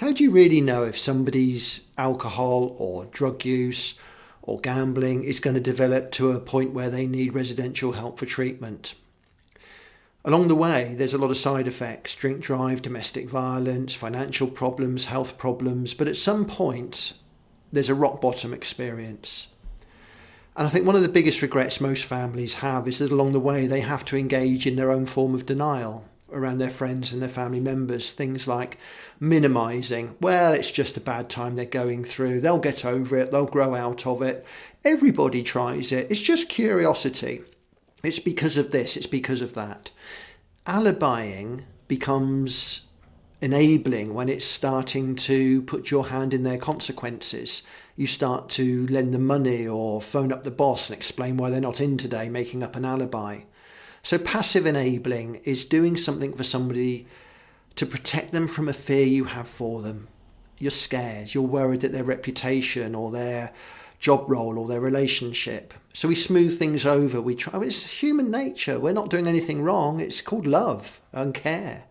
How do you really know if somebody's alcohol or drug use or gambling is going to develop to a point where they need residential help for treatment? Along the way, there's a lot of side effects: drink drive, domestic violence, financial problems, health problems. But at some point, there's a rock bottom experience. And I think one of the biggest regrets most families have is that along the way, they have to engage in their own form of denial around their friends and their family members. Things like minimizing, well, it's just a bad time they're going through. They'll get over it. They'll grow out of it. Everybody tries it. It's just curiosity. It's because of this. It's because of that. Alibying becomes enabling when it's starting to put your hand in their consequences. You start to lend them money or phone up the boss and explain why they're not in today, making up an alibi. So passive enabling is doing something for somebody to protect them from a fear you have for them. You're scared. You're worried that their reputation or their job role or their relationship. So we smooth things over. We try. It's human nature. We're not doing anything wrong. It's called love and care.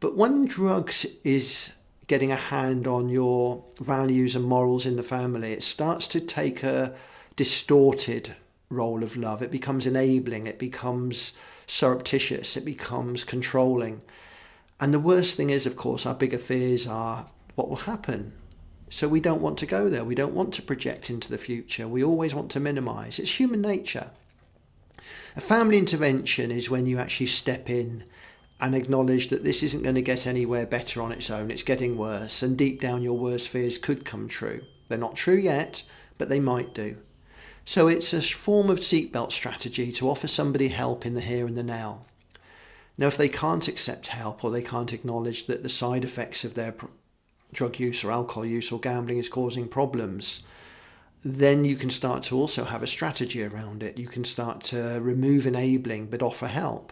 But when drugs is getting a hand on your values and morals in the family, it starts to take a distorted role of love. It becomes enabling. It becomes surreptitious. It becomes controlling. And the worst thing is, of course, our bigger fears are what will happen. So we don't want to go there. We don't want to project into the future. We always want to minimize. It's human nature. A family intervention is when you actually step in and acknowledge that this isn't going to get anywhere better on its own. It's getting worse. And deep down, your worst fears could come true. They're not true yet, but they might do. So it's a form of seatbelt strategy to offer somebody help in the here and the now. Now, if they can't accept help or they can't acknowledge that the side effects of their drug use or alcohol use or gambling is causing problems, then you can start to also have a strategy around it. You can start to remove enabling but offer help.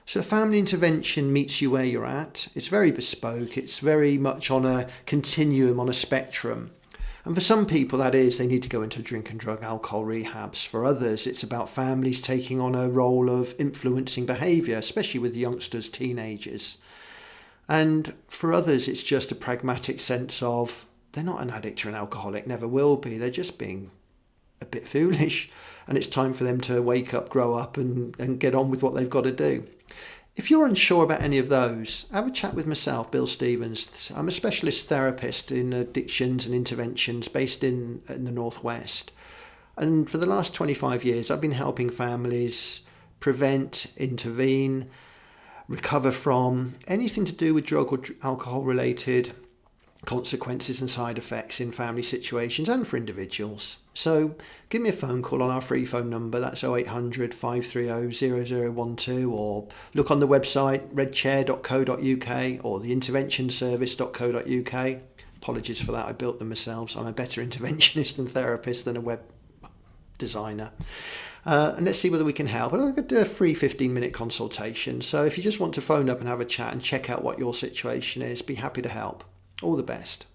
So family intervention meets you where you're at. It's very bespoke. It's very much on a continuum, on a spectrum. And for some people, that is, they need to go into drink and drug alcohol rehabs. For others, it's about families taking on a role of influencing behaviour, especially with youngsters, teenagers. And for others, it's just a pragmatic sense of they're not an addict or an alcoholic, never will be. They're just being a bit foolish. And it's time for them to wake up, grow up and get on with what they've got to do. If you're unsure about any of those, have a chat with myself, Bill Stevens. I'm a specialist therapist in addictions and interventions based in the Northwest. And for the last 25 years, I've been helping families prevent, intervene, recover from anything to do with drug or alcohol related consequences and side effects in family situations and for individuals. So give me a phone call on our free phone number. That's 0800 530 0012, or look on the website redchair.co.uk or theinterventionservice.co.uk. Apologies for that. I built them myself. So I'm a better interventionist and therapist than a web designer. And let's see whether we can help. And I could do a free 15-minute consultation. So if you just want to phone up and have a chat and check out what your situation is, be happy to help. All the best.